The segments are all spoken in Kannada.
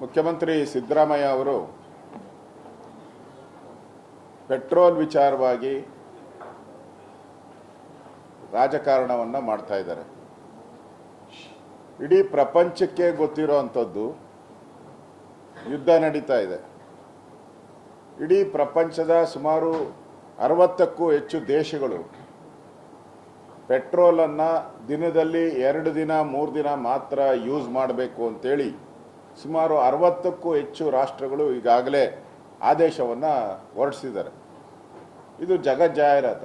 ಮುಖ್ಯಮಂತ್ರಿ ಸಿದ್ದರಾಮಯ್ಯ ಅವರು ಪೆಟ್ರೋಲ್ ವಿಚಾರವಾಗಿ ರಾಜಕಾರಣವನ್ನು ಮಾಡ್ತಾ ಇದ್ದಾರೆ. ಇಡೀ ಪ್ರಪಂಚಕ್ಕೆ ಗೊತ್ತಿರೋವಂಥದ್ದು ಯುದ್ಧ ನಡೀತಾ ಇದೆ. ಇಡೀ ಪ್ರಪಂಚದ ಸುಮಾರು 60ಕ್ಕೂ ಹೆಚ್ಚು ದೇಶಗಳು ಪೆಟ್ರೋಲನ್ನು ದಿನದಲ್ಲಿ 2 ದಿನ 3 ದಿನ ಮಾತ್ರ ಯೂಸ್ ಮಾಡಬೇಕು ಅಂತೇಳಿ ಸುಮಾರು 60ಕ್ಕೂ ಹೆಚ್ಚು ರಾಷ್ಟ್ರಗಳು ಈಗಾಗಲೇ ಆದೇಶವನ್ನು ಹೊರಡಿಸಿದ್ದಾರೆ. ಇದು ಜಗಜ್ಜಾಹೀರಾತ.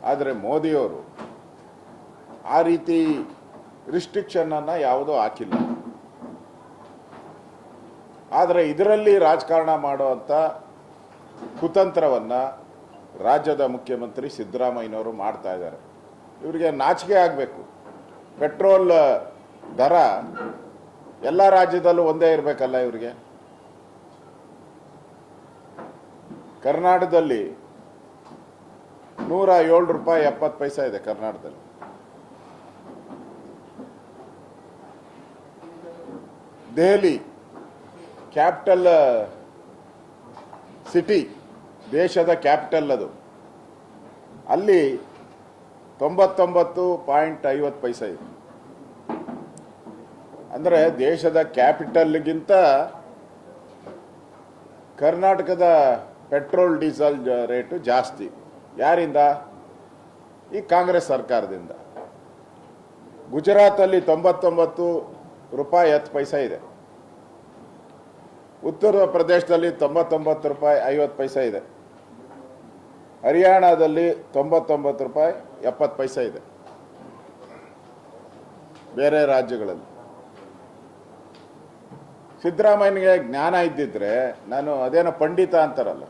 ಆದರೆ ಮೋದಿಯವರು ಆ ರೀತಿ ರಿಸ್ಟ್ರಿಕ್ಷನನ್ನು ಯಾವುದೂ ಹಾಕಿಲ್ಲ. ಆದರೆ ಇದರಲ್ಲಿ ರಾಜಕಾರಣ ಮಾಡುವಂಥ ಕುತಂತ್ರವನ್ನು ರಾಜ್ಯದ ಮುಖ್ಯಮಂತ್ರಿ ಸಿದ್ದರಾಮಯ್ಯನವರು ಮಾಡ್ತಾ ಇದ್ದಾರೆ. ಇವರಿಗೆ ನಾಚಿಕೆ ಆಗಬೇಕು. ಪೆಟ್ರೋಲ್ ದರ ಎಲ್ಲ ರಾಜ್ಯದಲ್ಲೂ ಒಂದೇ ಇರಬೇಕಲ್ಲ ಇವರಿಗೆ. ಕರ್ನಾಟಕದಲ್ಲಿ 107 ರೂಪಾಯಿ 70 ಪೈಸೆ ಇದೆ. ಕರ್ನಾಟಕದಲ್ಲಿ ದೆಹಲಿ ಕ್ಯಾಪಿಟಲ್ ಸಿಟಿ, ದೇಶದ ಕ್ಯಾಪಿಟಲ್ ಅದು, ಅಲ್ಲಿ 99.50 ಪೈಸೆ ಇದೆ. ಅಂದರೆ ದೇಶದ ಕ್ಯಾಪಿಟಲ್ಗಿಂತ ಕರ್ನಾಟಕದ ಪೆಟ್ರೋಲ್ ಡೀಸೆಲ್ ರೇಟು ಜಾಸ್ತಿ. ಯಾರಿಂದ? ಈ ಕಾಂಗ್ರೆಸ್ ಸರ್ಕಾರದಿಂದ. ಗುಜರಾತಲ್ಲಿ 99 ರೂಪಾಯಿ 10 ಪೈಸೆ ಇದೆ. ಉತ್ತರ ಪ್ರದೇಶದಲ್ಲಿ 99 ರೂಪಾಯಿ 50 ಪೈಸೆ ಇದೆ. ಹರಿಯಾಣದಲ್ಲಿ 99 ರೂಪಾಯಿ 70 ಪೈಸೆ ಇದೆ. ಬೇರೆ ರಾಜ್ಯಗಳಲ್ಲಿ ಸಿದ್ದರಾಮಯ್ಯನಿಗೆ ಜ್ಞಾನ ಇದ್ದಿದ್ರೆ, ನಾನು ಅದೇನೋ ಪಂಡಿತ ಅಂತಾರಲ್ಲ,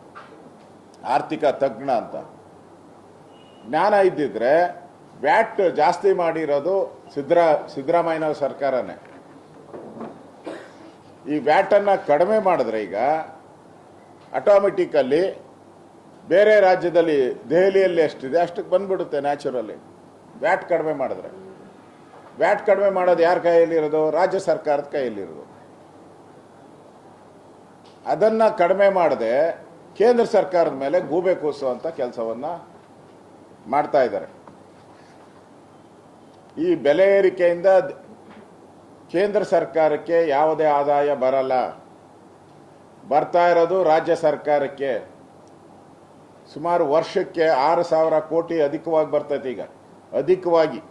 ಆರ್ಥಿಕ ತಜ್ಞ ಅಂತ, ಜ್ಞಾನ ಇದ್ದಿದ್ರೆ ವ್ಯಾಟ್ ಜಾಸ್ತಿ ಮಾಡಿರೋದು ಸಿದ್ದರಾಮಯ್ಯನ ಸರ್ಕಾರನೇ. ಈ ವ್ಯಾಟನ್ನು ಕಡಿಮೆ ಮಾಡಿದ್ರೆ ಈಗ ಆಟೋಮೆಟಿಕಲ್ಲಿ ಬೇರೆ ರಾಜ್ಯದಲ್ಲಿ, ದೆಹಲಿಯಲ್ಲಿ ಎಷ್ಟಿದೆ ಅಷ್ಟಕ್ಕೆ ಬಂದ್ಬಿಡುತ್ತೆ ನ್ಯಾಚುರಲಿ. ವ್ಯಾಟ್ ಕಡಿಮೆ ಮಾಡಿದ್ರೆ. ವ್ಯಾಟ್ ಕಡಿಮೆ ಮಾಡೋದು ಯಾರ ಕೈಯಲ್ಲಿರೋದು? ರಾಜ್ಯ ಸರ್ಕಾರದ ಕೈಯಲ್ಲಿರೋದು. ಅದನ್ನು ಕಡಿಮೆ ಮಾಡದೆ ಕೇಂದ್ರ ಸರ್ಕಾರದ ಮೇಲೆ ಗೂಬೆ ಕೂರಿಸುವಂಥ ಕೆಲಸವನ್ನು ಮಾಡ್ತಾ ಇದ್ದಾರೆ. ಈ ಬೆಲೆ ಏರಿಕೆಯಿಂದ ಕೇಂದ್ರ ಸರ್ಕಾರಕ್ಕೆ ಯಾವುದೇ ಆದಾಯ ಬರಲ್ಲ. ಬರ್ತಾ ಇರೋದು ರಾಜ್ಯ ಸರ್ಕಾರಕ್ಕೆ ಸುಮಾರು ವರ್ಷಕ್ಕೆ 6,000 ಕೋಟಿ ಅಧಿಕವಾಗಿ ಬರ್ತೈತೆ. ಈಗ ಅಧಿಕವಾಗಿ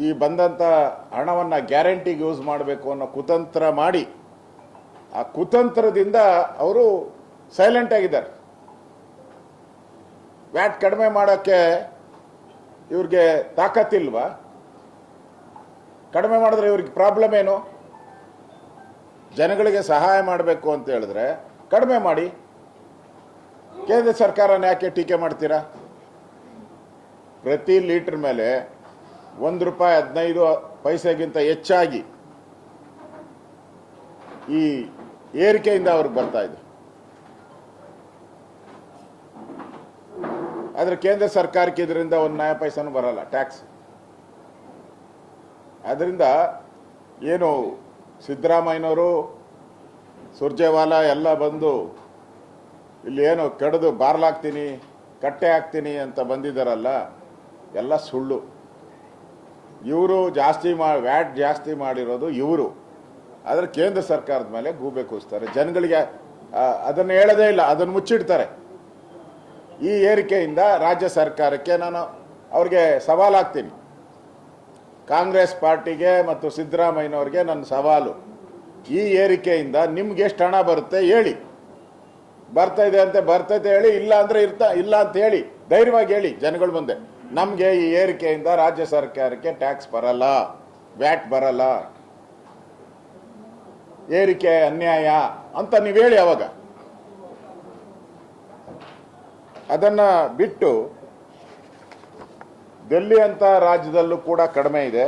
ಈ ಬಂದಂಥ ಹಣವನ್ನು ಗ್ಯಾರಂಟಿಗೆ ಯೂಸ್ ಮಾಡಬೇಕು ಅನ್ನೋ ಕುತಂತ್ರ ಮಾಡಿ, ಆ ಕುತಂತ್ರದಿಂದ ಅವರು ಸೈಲೆಂಟ್ ಆಗಿದ್ದಾರೆ. ವ್ಯಾಟ್ ಕಡಿಮೆ ಮಾಡೋಕ್ಕೆ ಇವ್ರಿಗೆ ತಾಕತ್ತಿಲ್ವಾ? ಕಡಿಮೆ ಮಾಡಿದ್ರೆ ಇವ್ರಿಗೆ ಪ್ರಾಬ್ಲಮ್ ಏನು? ಜನಗಳಿಗೆ ಸಹಾಯ ಮಾಡಬೇಕು ಅಂತ ಹೇಳಿದ್ರೆ ಕಡಿಮೆ ಮಾಡಿ. ಕೇಂದ್ರ ಸರ್ಕಾರನ ಯಾಕೆ ಟೀಕೆ ಮಾಡ್ತೀರಾ? ಪ್ರತಿ ಲೀಟರ್ ಮೇಲೆ 1 ರೂಪಾಯಿ 15 ಪೈಸೆಗಿಂತ ಹೆಚ್ಚಾಗಿ ಈ ಏರಿಕೆಯಿಂದ ಅವ್ರಿಗೆ ಬರ್ತಾ ಇದೆ. ಆದರೆ ಕೇಂದ್ರ ಸರ್ಕಾರಕ್ಕೆ ಇದರಿಂದ 1 ನಯ ಪೈಸನೂ ಬರಲ್ಲ ಟ್ಯಾಕ್ಸ್. ಅದರಿಂದ ಏನು ಸಿದ್ದರಾಮಯ್ಯನವರು, ಸುರ್ಜೇವಾಲಾ ಎಲ್ಲ ಬಂದು ಇಲ್ಲಿ ಏನು ಕಡಿದು ಬಾರ್ಲಾಗ್ತೀನಿ, ಕಟ್ಟೆ ಹಾಕ್ತೀನಿ ಅಂತ ಬಂದಿದ್ದಾರಲ್ಲ, ಎಲ್ಲ ಸುಳ್ಳು. ಇವರು ವ್ಯಾಟ್ ಜಾಸ್ತಿ ಮಾಡಿರೋದು ಇವರು. ಆದರೆ ಕೇಂದ್ರ ಸರ್ಕಾರದ ಮೇಲೆ ಗೂಬೆ ಕೂರಿಸ್ತಾರೆ. ಜನಗಳಿಗೆ ಅದನ್ನು ಹೇಳೋದೇ ಇಲ್ಲ, ಅದನ್ನು ಮುಚ್ಚಿಡ್ತಾರೆ. ಈ ಏರಿಕೆಯಿಂದ ರಾಜ್ಯ ಸರ್ಕಾರಕ್ಕೆ ನಾನು ಅವ್ರಿಗೆ ಸವಾಲಾಗ್ತೀನಿ. ಕಾಂಗ್ರೆಸ್ ಪಾರ್ಟಿಗೆ ಮತ್ತು ಸಿದ್ದರಾಮಯ್ಯನವ್ರಿಗೆ ನನ್ನ ಸವಾಲು, ಈ ಏರಿಕೆಯಿಂದ ನಿಮ್ಗೆ ಎಷ್ಟು ಹಣ ಬರುತ್ತೆ ಹೇಳಿ. ಬರ್ತಾ ಇದೆ ಅಂತ ಬರ್ತೈತೆ ಹೇಳಿ, ಇಲ್ಲ ಅಂದರೆ ಇಲ್ಲ ಅಂತ ಹೇಳಿ, ಧೈರ್ಯವಾಗಿ ಹೇಳಿ ಜನಗಳ ಮುಂದೆ. ನಮಗೆ ಈ ಏರಿಕೆಯಿಂದ ರಾಜ್ಯ ಸರ್ಕಾರಕ್ಕೆ ಟ್ಯಾಕ್ಸ್ ಬರಲ್ಲ, ವ್ಯಾಟ್ ಬರಲ್ಲ, ಏರಿಕೆ ಅನ್ಯಾಯ ಅಂತ ನೀವು ಹೇಳಿ. ಅವಾಗ ಅದನ್ನು ಬಿಟ್ಟು ಡೆಲ್ಲಿ ಅಂತ ರಾಜ್ಯದಲ್ಲೂ ಕೂಡ ಕಡಿಮೆ ಇದೆ.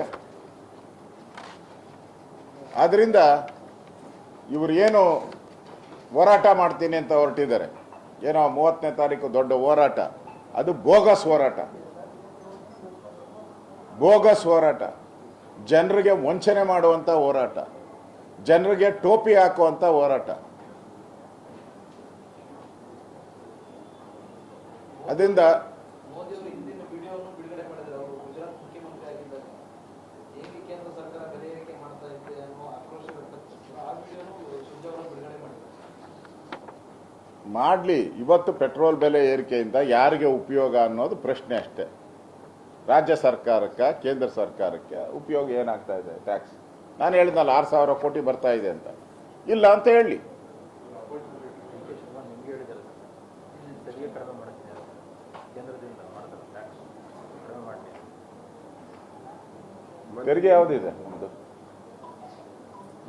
ಆದ್ದರಿಂದ ಇವರು ಏನು ಹೋರಾಟ ಮಾಡ್ತೀನಿ ಅಂತ ಹೊರಟಿದ್ದಾರೆ, ಏನೋ 30ನೇ ತಾರೀಕು ದೊಡ್ಡ ಹೋರಾಟ, ಅದು ಬೋಗಸ್ ಹೋರಾಟ. ಬೋಗಸ್ ಹೋರಾಟ, ಜನರಿಗೆ ವಂಚನೆ ಮಾಡುವಂಥ ಹೋರಾಟ. ಜನರಿಗೆ ಟೋಪಿ ಹಾಕುವಂಥ ಹೋರಾಟ. ಅದರಿಂದ ಮೋದಿಯವರು ಹಿಂದಿನ ವಿಡಿಯೋವನ್ನು ಬಿಡುಗಡೆ ಮಾಡಿದ್ದಾರೆ. ಅವರು ಗುಜರಾತ್ ಮುಖ್ಯಮಂತ್ರಿ ಆಗಿದ್ದಾಗ ಹೇಗೆ ಕೇಂದ್ರ ಸರ್ಕಾರ ಬೆಲೆ ಏರಿಕೆ ಮಾಡ್ತಾ ಇದೆ ಅನ್ನೋ ಆಕ್ರೋಶ ವ್ಯಕ್ತಪಡಿಸಿದ್ರು. ಆ ವಿಡಿಯೋನು ಸುದ್ದಿಯವರು ಬಿಡುಗಡೆ ಮಾಡಿದ್ದಾರೆ. ಮಾಡಲಿ. ಇವತ್ತು ಪೆಟ್ರೋಲ್ ಬೆಲೆ ಏರಿಕೆಯಿಂದ ಯಾರಿಗೆ ಉಪಯೋಗ ಅನ್ನೋದು ಪ್ರಶ್ನೆ ಅಷ್ಟೇ. ರಾಜ್ಯ ಸರ್ಕಾರಕ್ಕೆ, ಕೇಂದ್ರ ಸರ್ಕಾರಕ್ಕೆ ಉಪಯೋಗ ಏನಾಗ್ತಾ ಇದೆ? ಟ್ಯಾಕ್ಸ್ ನಾನು ಹೇಳಿದ್ನಲ್ಲ 6,000 ಕೋಟಿ ಬರ್ತಾ ಇದೆ ಅಂತ. ಇಲ್ಲ ಅಂತ ಹೇಳಿ. ತೆರಿಗೆ ಯಾವುದಿದೆ?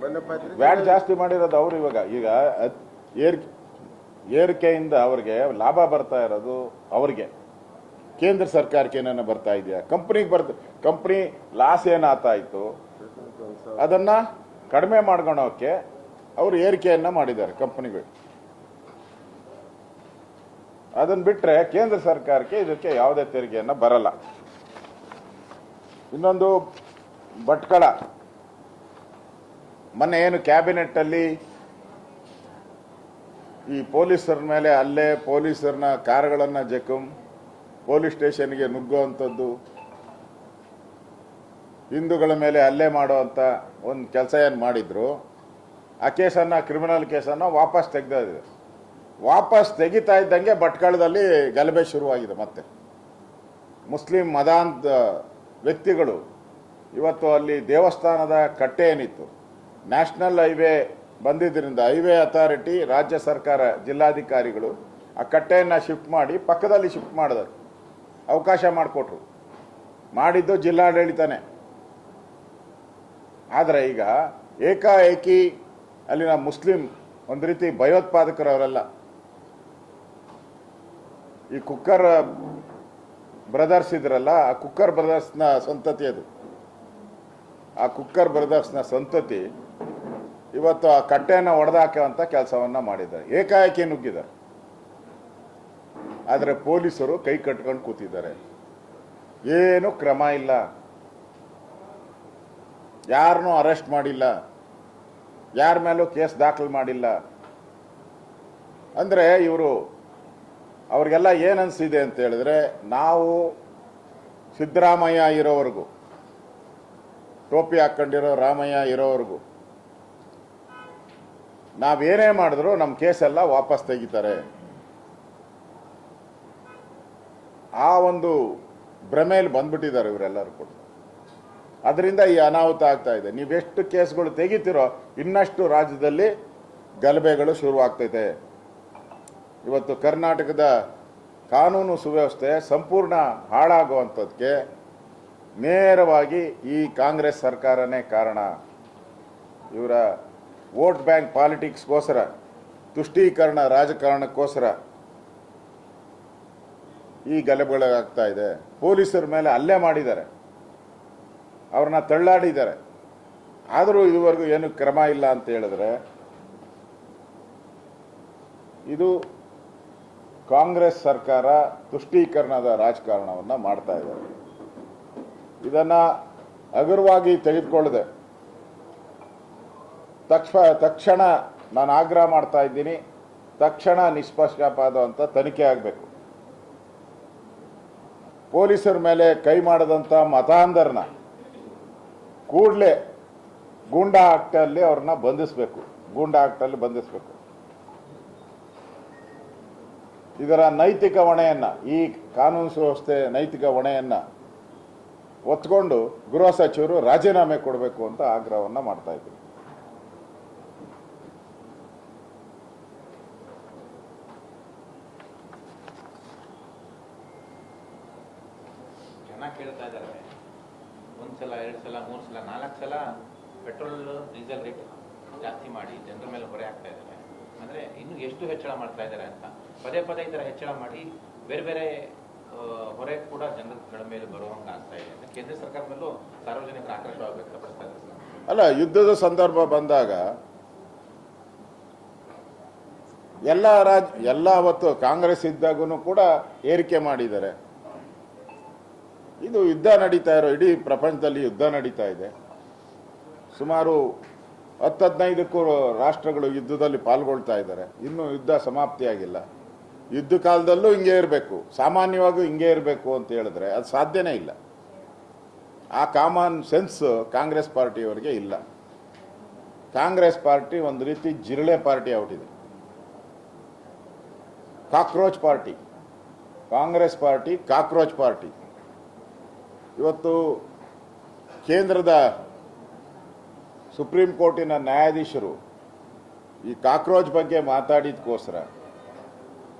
ಒಂದು ವ್ಯಾಟ್ ಜಾಸ್ತಿ ಮಾಡಿರೋದು ಅವರು. ಈಗ ಏರಿಕೆಯಿಂದ ಅವ್ರಿಗೆ ಲಾಭ ಬರ್ತಾ ಇರೋದು ಅವ್ರಿಗೆ. ಕೇಂದ್ರ ಸರ್ಕಾರಕ್ಕೆ ಏನೇನು ಬರ್ತಾ ಇದೆಯಾ? ಕಂಪ್ನಿ ಲಾಸ್ ಏನಾಗ್ತಾ ಇತ್ತು ಅದನ್ನ ಕಡಿಮೆ ಮಾಡ್ಕೊಳೋಕೆ ಅವರು ಏರಿಕೆಯನ್ನ ಮಾಡಿದ್ದಾರೆ ಕಂಪನಿಗಳು. ಅದನ್ನ ಬಿಟ್ರೆ ಕೇಂದ್ರ ಸರ್ಕಾರಕ್ಕೆ ಇದಕ್ಕೆ ಯಾವುದೇ ತೆರಿಗೆಯನ್ನ ಬರಲ್ಲ. ಇನ್ನೊಂದು ಭಟ್ಕಳ ಮೊನ್ನೆ ಏನು ಕ್ಯಾಬಿನೆಟ್ ಅಲ್ಲಿ ಈ ಪೊಲೀಸರ ಮೇಲೆ ಹಲ್ಲೆ, ಪೊಲೀಸರನ್ನ ಕಾರುಗಳನ್ನ ಜಖಂ, ಪೊಲೀಸ್ ಸ್ಟೇಷನ್ಗೆ ನುಗ್ಗುವಂಥದ್ದು, ಹಿಂದೂಗಳ ಮೇಲೆ ಹಲ್ಲೆ ಮಾಡುವಂಥ ಒಂದು ಕೆಲಸ ಏನು ಮಾಡಿದ್ರು, ಆ ಕೇಸನ್ನು, ಕ್ರಿಮಿನಲ್ ಕೇಸನ್ನು ವಾಪಸ್ ತೆಗೆದಿದೆ. ವಾಪಸ್ ತೆಗಿತಾ ಇದ್ದಂಗೆ ಭಟ್ಕಳದಲ್ಲಿ ಗಲಭೆ ಶುರುವಾಗಿದೆ. ಮತ್ತೆ ಮುಸ್ಲಿಂ ಮತಾಂಧ ವ್ಯಕ್ತಿಗಳು ಇವತ್ತು ಅಲ್ಲಿ ದೇವಸ್ಥಾನದ ಕಟ್ಟೆ ಏನಿತ್ತು, ನ್ಯಾಷನಲ್ ಹೈವೇ ಬಂದಿದ್ದರಿಂದ ಹೈವೇ ಅಥಾರಿಟಿ, ರಾಜ್ಯ ಸರ್ಕಾರ, ಜಿಲ್ಲಾಧಿಕಾರಿಗಳು ಆ ಕಟ್ಟೆಯನ್ನು ಶಿಫ್ಟ್ ಮಾಡಿ ಪಕ್ಕದಲ್ಲಿ ಶಿಫ್ಟ್ ಮಾಡಿದ್ರು. ಅವಕಾಶ ಮಾಡಿಕೊಟ್ರು. ಮಾಡಿದ್ದು ಜಿಲ್ಲಾಡಳಿತನೇ. ಆದರೆ ಈಗ ಏಕಾಏಕಿ ಅಲ್ಲಿನ ಮುಸ್ಲಿಂ ಒಂದು ರೀತಿ ಭಯೋತ್ಪಾದಕರು ಅವರೆಲ್ಲ. ಈ ಕುಕ್ಕರ್ ಬ್ರದರ್ಸ್ ಇದ್ರಲ್ಲ, ಆ ಕುಕ್ಕರ್ ಬ್ರದರ್ಸ್ನ ಸಂತತಿ ಅದು. ಆ ಕುಕ್ಕರ್ ಬ್ರದರ್ಸ್ನ ಸಂತತಿ ಇವತ್ತು ಆ ಕಟ್ಟೆಯನ್ನು ಒಡೆದಾಕುವಂಥ ಕೆಲಸವನ್ನು ಮಾಡಿದ್ದಾರೆ. ಏಕಾಏಕಿ ನುಗ್ಗಿದ್ದಾರೆ. ಆದರೆ ಪೊಲೀಸರು ಕೈ ಕಟ್ಕೊಂಡು ಕೂತಿದ್ದಾರೆ. ಏನು ಕ್ರಮ ಇಲ್ಲ. ಯಾರನ್ನೂ ಅರೆಸ್ಟ್ ಮಾಡಿಲ್ಲ. ಯಾರ ಮೇಲೂ ಕೇಸ್ ದಾಖಲು ಮಾಡಿಲ್ಲ. ಅಂದರೆ ಇವರು ಅವ್ರಿಗೆಲ್ಲ ಏನು ಅನಿಸಿದೆ ಅಂತ ಹೇಳಿದ್ರೆ, ನಾವು ಸಿದ್ದರಾಮಯ್ಯ ಇರೋವರೆಗೂ, ಟೋಪಿ ಹಾಕ್ಕೊಂಡಿರೋ ರಾಮಯ್ಯ ಇರೋವರೆಗೂ ನಾವೇನೇ ಮಾಡಿದ್ರು ನಮ್ಮ ಕೇಸೆಲ್ಲ ವಾಪಸ್ ತೆಗಿತಾರೆ. ಆ ಒಂದು ಭ್ರಮೆಯಲ್ಲಿ ಬಂದ್ಬಿಟ್ಟಿದ್ದಾರೆ ಇವರೆಲ್ಲರೂ ಕೂಡ. ಅದರಿಂದ ಈ ಅನಾಹುತ ಆಗ್ತಾ ಇದೆ. ನೀವೆಷ್ಟು ಕೇಸ್ಗಳು ತೆಗಿತೀರೋ ಇನ್ನಷ್ಟು ರಾಜ್ಯದಲ್ಲಿ ಗಲಭೆಗಳು ಶುರುವಾಗ್ತೈತೆ. ಇವತ್ತು ಕರ್ನಾಟಕದ ಕಾನೂನು ಸುವ್ಯವಸ್ಥೆ ಸಂಪೂರ್ಣ ಹಾಳಾಗುವಂಥದ್ದಕ್ಕೆ ನೇರವಾಗಿ ಈ ಕಾಂಗ್ರೆಸ್ ಸರ್ಕಾರನೇ ಕಾರಣ. ಇವರ ವೋಟ್ ಬ್ಯಾಂಕ್ ಪಾಲಿಟಿಕ್ಸ್ಗೋಸ್ಕರ, ತುಷ್ಟೀಕರಣ ರಾಜಕಾರಣಕ್ಕೋಸ್ಕರ ಈ ಗಲಭೆಗಳಾಗ್ತಾ ಇದೆ. ಪೊಲೀಸರ ಮೇಲೆ ಹಲ್ಲೆ ಮಾಡಿದ್ದಾರೆ, ಅವ್ರನ್ನ ತಳ್ಳಾಡಿದ್ದಾರೆ. ಆದರೂ ಇದುವರೆಗೂ ಏನು ಕ್ರಮ ಇಲ್ಲ ಅಂತ ಹೇಳಿದ್ರೆ ಇದು ಕಾಂಗ್ರೆಸ್ ಸರ್ಕಾರ ತುಷ್ಟೀಕರಣದ ರಾಜಕಾರಣವನ್ನು ಮಾಡ್ತಾ ಇದ್ದಾರೆ. ಇದನ್ನು ಹಗುರವಾಗಿ ತೆಗೆದುಕೊಳ್ಳದೆ ತಕ್ಷಣ ನಾನು ಆಗ್ರಹ ಮಾಡ್ತಾ ಇದ್ದೀನಿ, ತಕ್ಷಣ ನಿಷ್ಪಕ್ಷಪಾತವಂತ ತನಿಖೆ ಆಗಬೇಕು. ಪೊಲೀಸರ ಮೇಲೆ ಕೈ ಮಾಡದಂಥ ಮತಾಂಧರನ್ನ ಕೂಡಲೇ ಗೂಂಡಾ ಆಕ್ಟಲ್ಲಿ ಅವ್ರನ್ನ ಬಂಧಿಸಬೇಕು. ಗೂಂಡಾ ಆಕ್ಟಲ್ಲಿ ಬಂಧಿಸಬೇಕು. ಇದರ ನೈತಿಕ ಹೊಣೆಯನ್ನು, ಈ ಕಾನೂನು ಸುವ್ಯವಸ್ಥೆ ನೈತಿಕ ಹೊಣೆಯನ್ನು ಒತ್ಕೊಂಡು ಗೃಹ ಸಚಿವರು ರಾಜೀನಾಮೆ ಕೊಡಬೇಕು ಅಂತ ಆಗ್ರಹವನ್ನು ಮಾಡ್ತಾ ಇದ್ದೀನಿ. ಜನ ಕೇಳ್ತಾ ಇದ್ದಾರೆ, ಒಂದ್ಸಲ, 2 ಸಲ, 3 ಸಲ, 4 ಸಲ ಪೆಟ್ರೋಲ್ ಡೀಸೆಲ್ ರೇಟ್ ಜಾಸ್ತಿ ಮಾಡಿ ಜನರ ಮೇಲೆ ಹೊರೆ ಆಗ್ತಾ ಇದ್ದಾರೆ. ಅಂದರೆ ಇನ್ನು ಎಷ್ಟು ಹೆಚ್ಚಳ ಮಾಡ್ತಾ ಇದ್ದಾರೆ ಅಂತ ಪದೇ ಪದೇ ಈ ಥರ ಹೆಚ್ಚಳ ಮಾಡಿ ಬೇರೆ ಬೇರೆ ಹೊರೆ ಕೂಡ ಜನಗಳ ಮೇಲೆ ಬರುವಂಗೆ ಆಗ್ತಾ ಇದೆ. ಕೇಂದ್ರ ಸರ್ಕಾರ ಮೇಲೂ ಸಾರ್ವಜನಿಕರ ಆಕ್ರೋಶ ವ್ಯಕ್ತಪಡಿಸ್ತಾ ಇದ್ದಾರೆ. ಅಲ್ಲ, ಯುದ್ಧದ ಸಂದರ್ಭ ಬಂದಾಗ ಎಲ್ಲ ಅವತ್ತು ಕಾಂಗ್ರೆಸ್ ಇದ್ದಾಗೂ ಕೂಡ ಏರಿಕೆ ಮಾಡಿದ್ದಾರೆ. ಇದು ಯುದ್ಧ ನಡೀತಾ ಇರೋ, ಇಡೀ ಪ್ರಪಂಚದಲ್ಲಿ ಯುದ್ಧ ನಡೀತಾ ಇದೆ. ಸುಮಾರು 10-15ಕ್ಕೂ ರಾಷ್ಟ್ರಗಳು ಯುದ್ಧದಲ್ಲಿ ಪಾಲ್ಗೊಳ್ತಾ ಇದ್ದಾರೆ. ಇನ್ನೂ ಯುದ್ಧ ಸಮಾಪ್ತಿಯಾಗಿಲ್ಲ. ಯುದ್ಧ ಕಾಲದಲ್ಲೂ ಹಿಂಗೆ ಇರಬೇಕು, ಸಾಮಾನ್ಯವಾಗೂ ಹಿಂಗೆ ಇರಬೇಕು ಅಂತ ಹೇಳಿದ್ರೆ ಅದು ಸಾಧ್ಯನೇ ಇಲ್ಲ. ಆ ಕಾಮನ್ ಸೆನ್ಸ್ ಕಾಂಗ್ರೆಸ್ ಪಾರ್ಟಿಯವರಿಗೆ ಇಲ್ಲ. ಕಾಂಗ್ರೆಸ್ ಪಾರ್ಟಿ ಒಂದು ರೀತಿ ಜಿರಳೆ ಪಾರ್ಟಿ ಔಟಿದೆ, cockroach party. Congress party cockroach party. ಇವತ್ತು ಕೇಂದ್ರದ ಸುಪ್ರೀಂ ಕೋರ್ಟಿನ ನ್ಯಾಯಾಧೀಶರು ಈ ಕಾಕ್ರೋಚ್ ಬಗ್ಗೆ ಮಾತಾಡಿದಕ್ಕೋಸ್ಕರ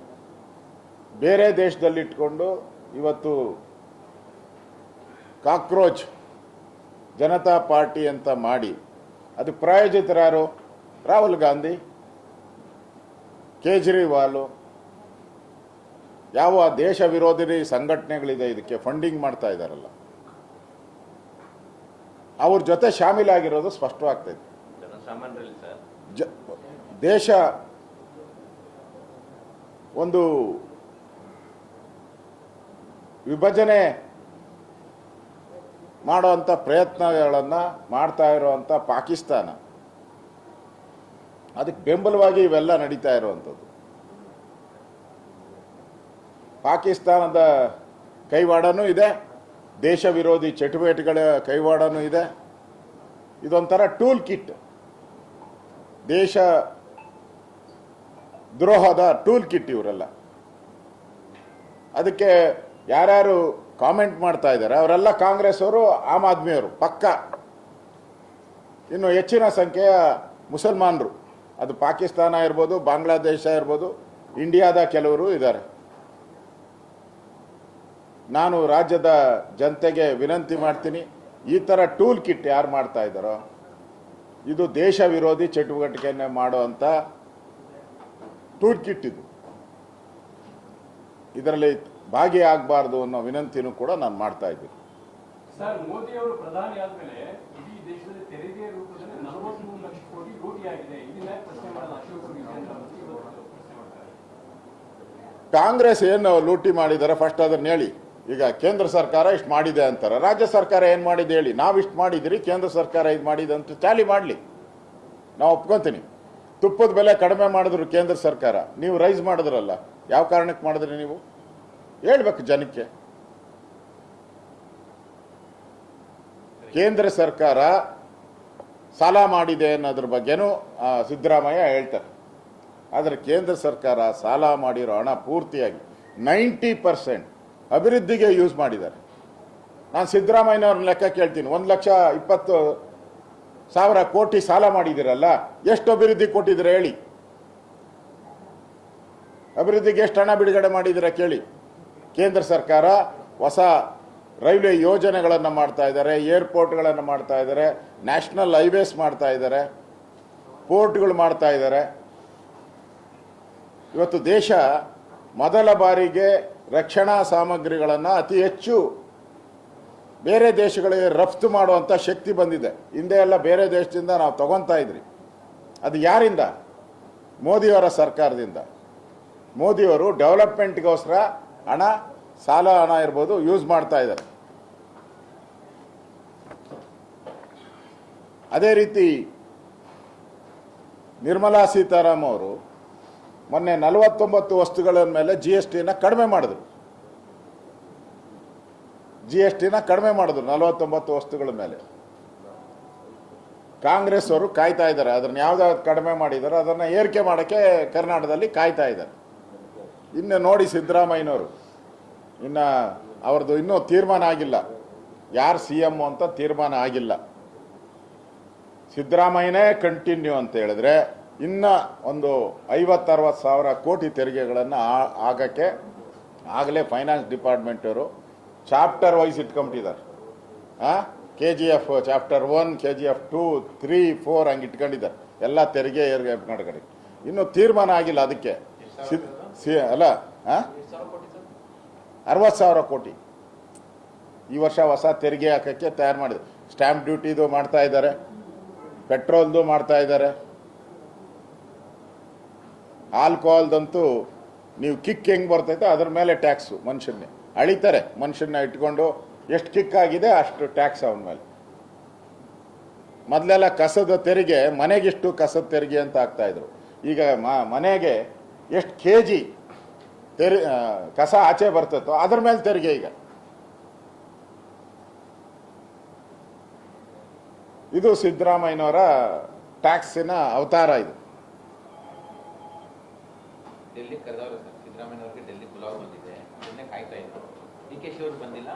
ಬೇರೆ ದೇಶದಲ್ಲಿಟ್ಕೊಂಡು ಇವತ್ತು ಕಾಕ್ರೋಚ್ ಜನತಾ ಪಾರ್ಟಿ ಅಂತ ಮಾಡಿ ಅದಕ್ಕೆ ಪ್ರಾಯೋಜಿತರಾರು ರಾಹುಲ್ ಗಾಂಧಿ, ಕೇಜ್ರಿವಾಲ್, ಯಾವ ದೇಶ ವಿರೋಧಿ ಸಂಘಟನೆಗಳಿದೆ ಇದಕ್ಕೆ ಫಂಡಿಂಗ್ ಮಾಡ್ತಾ ಇದ್ದಾರಲ್ಲ, ಅವ್ರ ಜೊತೆ ಶಾಮೀಲಾಗಿರೋದು ಸ್ಪಷ್ಟವಾಗ್ತೈತೆ. ಜನಸಾಮಾನ್ಯರಲ್ಲಿ ಸರ್ ದೇಶ ಒಂದು ವಿಭಜನೆ ಮಾಡುವಂಥ ಪ್ರಯತ್ನಗಳನ್ನು ಮಾಡ್ತಾ ಇರುವಂಥ ಪಾಕಿಸ್ತಾನ, ಅದಕ್ಕೆ ಬೆಂಬಲವಾಗಿ ಇವೆಲ್ಲ ನಡೀತಾ ಇರುವಂಥದ್ದು. ಪಾಕಿಸ್ತಾನದ ಕೈವಾಡನೂ ಇದೆ, ದೇಶ ವಿರೋಧಿ ಚಟುವಟಿಕೆಗಳ ಕೈವಾಡನೂ ಇದೆ. ಇದೊಂಥರ ಟೂಲ್ ಕಿಟ್, ದೇಶ ದ್ರೋಹದ ಟೂಲ್ ಕಿಟ್ ಇವರೆಲ್ಲ. ಅದಕ್ಕೆ ಯಾರ್ಯಾರು ಕಾಮೆಂಟ್ ಮಾಡ್ತಾ ಇದ್ದಾರೆ ಅವರೆಲ್ಲ ಕಾಂಗ್ರೆಸ್ ಅವರು, ಆಮ್ ಆದ್ಮಿಯವರು ಪಕ್ಕ. ಇನ್ನು ಹೆಚ್ಚಿನ ಸಂಖ್ಯೆಯ ಮುಸಲ್ಮಾನರು, ಅದು ಪಾಕಿಸ್ತಾನ ಇರ್ಬೋದು, ಬಾಂಗ್ಲಾದೇಶ ಇರ್ಬೋದು, ಇಂಡಿಯಾದ ಕೆಲವರು ಇದ್ದಾರೆ. ನಾನು ರಾಜ್ಯದ ಜನತೆಗೆ ವಿನಂತಿ ಮಾಡ್ತೀನಿ, ಈ ಥರ ಟೂಲ್ ಕಿಟ್ ಯಾರು ಮಾಡ್ತಾ ಇದ್ದಾರೋ ಇದು ದೇಶ ವಿರೋಧಿ ಚಟುವಟಿಕೆಯನ್ನೇ ಮಾಡುವಂಥ ಟೂಲ್ ಕಿಟ್ ಇದು. ಇದರಲ್ಲಿ ಭಾಗಿಯಾಗಬಾರ್ದು ಅನ್ನೋ ವಿನಂತಿನೂ ಕೂಡ ನಾನು ಮಾಡ್ತಾ ಇದ್ದೀನಿ. ಸರ್, ಮೋದಿ ಅವರು ಪ್ರಧಾನಿ ಆದ್ಮೇಲೆ ಇಡೀ ದೇಶದಲ್ಲಿ ತೆರಿಗೆ ರೂಪದಲ್ಲಿ 43 ಲಕ್ಷ ಕೋಟಿ ಲೂಟಿ ಆಗಿದೆ. ಇದನ್ನ ಪ್ರಶ್ನೆ ಮಾಡಲು ಅಶೋಕ್ ಪ್ರಶ್ನೆ ಮಾಡ್ತಾರೆ. ಕಾಂಗ್ರೆಸ್ ಏನು ಲೂಟಿ ಮಾಡಿದ್ದಾರೆ ಫಸ್ಟ್ ಅದನ್ನ ಹೇಳಿ. ಈಗ ಕೇಂದ್ರ ಸರ್ಕಾರ ಇಷ್ಟು ಮಾಡಿದೆ ಅಂತಾರೆ, ರಾಜ್ಯ ಸರ್ಕಾರ ಏನು ಮಾಡಿದೆ ಹೇಳಿ. ನಾವು ಇಷ್ಟು ಮಾಡಿದಿರಿ, ಕೇಂದ್ರ ಸರ್ಕಾರ ಇದು ಮಾಡಿದೆ ಅಂತ ಚಾಲಿ ಮಾಡಲಿ, ನಾವು ಒಪ್ಕೊತೀನಿ. ತುಪ್ಪದ ಬೆಲೆ ಕಡಿಮೆ ಮಾಡಿದ್ರು ಕೇಂದ್ರ ಸರ್ಕಾರ, ನೀವು ರೈಸ್ ಮಾಡಿದ್ರಲ್ಲ, ಯಾವ ಕಾರಣಕ್ಕೆ ಮಾಡಿದ್ರಿ ನೀವು ಹೇಳ್ಬೇಕು ಜನಕ್ಕೆ. ಕೇಂದ್ರ ಸರ್ಕಾರ ಸಾಲ ಮಾಡಿದೆ ಅನ್ನೋದ್ರ ಬಗ್ಗೆನೂ ಸಿದ್ದರಾಮಯ್ಯ ಹೇಳ್ತಾರೆ. ಆದರೆ ಕೇಂದ್ರ ಸರ್ಕಾರ ಸಾಲ ಮಾಡಿರೋ ಹಣ ಪೂರ್ತಿಯಾಗಿ 90% ಅಭಿವೃದ್ಧಿಗೆ ಯೂಸ್ ಮಾಡಿದ್ದಾರೆ. ನಾನು ಸಿದ್ದರಾಮಯ್ಯನವ್ರನ್ನ ಲೆಕ್ಕ ಕೇಳ್ತೀನಿ, 1,20,000 ಕೋಟಿ ಸಾಲ ಮಾಡಿದಿರಲ್ಲ, ಎಷ್ಟು ಅಭಿವೃದ್ಧಿ ಕೊಟ್ಟಿದ್ದೀರ ಹೇಳಿ. ಅಭಿವೃದ್ಧಿಗೆ ಎಷ್ಟು ಹಣ ಬಿಡುಗಡೆ ಮಾಡಿದ್ದೀರಾ ಕೇಳಿ. ಕೇಂದ್ರ ಸರ್ಕಾರ ಹೊಸ ರೈಲ್ವೆ ಯೋಜನೆಗಳನ್ನು ಮಾಡ್ತಾ ಇದ್ದಾರೆ, ಏರ್ಪೋರ್ಟ್ಗಳನ್ನು ಮಾಡ್ತಾ ಇದ್ದಾರೆ, ನ್ಯಾಷನಲ್ ಹೈವೇಸ್ ಮಾಡ್ತಾ ಇದ್ದಾರೆ, ಪೋರ್ಟ್ಗಳು ಮಾಡ್ತಾ ಇದ್ದಾರೆ. ಇವತ್ತು ದೇಶ ಮೊದಲ ಬಾರಿಗೆ ರಕ್ಷಣಾ ಸಾಮಗ್ರಿಗಳನ್ನು ಅತಿ ಹೆಚ್ಚು ಬೇರೆ ದೇಶಗಳಿಗೆ ರಫ್ತು ಮಾಡುವಂಥ ಶಕ್ತಿ ಬಂದಿದೆ. ಹಿಂದೆ ಎಲ್ಲ ಬೇರೆ ದೇಶದಿಂದ ನಾವು ತಗೊತಾ ಇದ್ರಿ. ಅದು ಯಾರಿಂದ? ಮೋದಿಯವರ ಸರ್ಕಾರದಿಂದ. ಮೋದಿಯವರು ಡೆವಲಪ್ಮೆಂಟ್ಗೋಸ್ಕರ ಹಣ, ಸಾಲ ಹಣ ಇರ್ಬೋದು, ಯೂಸ್ ಮಾಡ್ತಾ ಇದ್ದಾರೆ. ಅದೇ ರೀತಿ ನಿರ್ಮಲಾ ಸೀತಾರಾಮನ್ ಅವರು ಮೊನ್ನೆ 49 ವಸ್ತುಗಳ ಮೇಲೆ GSTನ ಕಡಿಮೆ ಮಾಡಿದ್ರು. GSTನ ಕಡಿಮೆ ಮಾಡಿದ್ರು 49 ವಸ್ತುಗಳ ಮೇಲೆ. ಕಾಂಗ್ರೆಸ್ ಅವರು ಕಾಯ್ತಾ ಇದ್ದಾರೆ, ಅದನ್ನು ಯಾವ್ದಾವ್ದು ಕಡಿಮೆ ಮಾಡಿದ್ದಾರೆ ಅದನ್ನು ಏರಿಕೆ ಮಾಡೋಕ್ಕೆ ಕರ್ನಾಟಕದಲ್ಲಿ ಕಾಯ್ತಾ ಇದ್ದಾರೆ. ಇನ್ನು ನೋಡಿ ಸಿದ್ದರಾಮಯ್ಯನವರು, ಇನ್ನು ಅವ್ರದ್ದು ಇನ್ನೂ ತೀರ್ಮಾನ ಆಗಿಲ್ಲ, ಯಾರು CM ಅಂತ ತೀರ್ಮಾನ ಆಗಿಲ್ಲ. ಸಿದ್ದರಾಮಯ್ಯನೇ ಕಂಟಿನ್ಯೂ ಅಂತ ಹೇಳಿದ್ರೆ ಇನ್ನು ಒಂದು 50-60 ಸಾವಿರ ಕೋಟಿ ತೆರಿಗೆಗಳನ್ನು ಆಗಕ್ಕೆ ಆಗಲೇ ಫೈನಾನ್ಸ್ ಡಿಪಾರ್ಟ್ಮೆಂಟವರು ಚಾಪ್ಟರ್ ವೈಸ್ ಇಟ್ಕೊಂಬಿಟ್ಟಿದ್ದಾರೆ. KGF ಚಾಪ್ಟರ್ 1, KGF 2, 3, 4 ಹಂಗೆ ಇಟ್ಕೊಂಡಿದ್ದಾರೆ. ಎಲ್ಲ ತೆರಿಗೆ ಕಡೆ ಇನ್ನೂ ತೀರ್ಮಾನ ಆಗಿಲ್ಲ. ಅದಕ್ಕೆ ಅಲ್ಲ 60,000 ಕೋಟಿ ಈ ವರ್ಷ ಹೊಸ ತೆರಿಗೆ ಹಾಕೋಕ್ಕೆ ತಯಾರು ಮಾಡಿದ್ರು. ಸ್ಟ್ಯಾಂಪ್ ಡ್ಯೂಟಿದು ಮಾಡ್ತಾ ಇದ್ದಾರೆ, ಪೆಟ್ರೋಲ್ದು ಮಾಡ್ತಾ ಇದ್ದಾರೆ. ಆಲ್ಕೋಹಾಲ್ದಂತೂ ನೀವು ಕಿಕ್ ಹೆಂಗೆ ಬರ್ತೈತೆ ಅದ್ರ ಮೇಲೆ ಟ್ಯಾಕ್ಸು ಮನುಷ್ಯನ್ನೇ ಅಳಿತಾರೆ. ಮನುಷ್ಯನ ಇಟ್ಕೊಂಡು ಎಷ್ಟು ಕಿಕ್ ಆಗಿದೆ ಅಷ್ಟು ಟ್ಯಾಕ್ಸ್ ಅವನ ಮೇಲೆ. ಮೊದಲೆಲ್ಲ ಕಸದ ತೆರಿಗೆ ಮನೆಗಿಷ್ಟು ಕಸದ ತೆರಿಗೆ ಅಂತ ಹಾಕ್ತಾಯಿದ್ರು. ಈಗ ಮನೆಗೆ ಎಷ್ಟು ಕೆ ಜಿ ಕಸ ಆಚೆ ಬರ್ತೈತೋ ಅದ್ರ ಮೇಲೆ ತೆರಿಗೆ. ಈಗ ಇದು ಸಿದ್ದರಾಮಯ್ಯನವರ ಟ್ಯಾಕ್ಸಿನ ಅವತಾರ. ಇದು ಡೆಲ್ಲಿ ಕರೆದವರು ಸರ್, ಸಿದ್ದರಾಮಯ್ಯವ್ರಿಗೆ ಡೆಲ್ಲಿ ಪುಲಾವ್ ಬಂದಿದೆ, ಅದನ್ನೇ ಕಾಯ್ತಾ ಇದ್ರು. ಡಿ ಕೆ ಶಿ ಅವರು ಬಂದಿಲ್ಲ,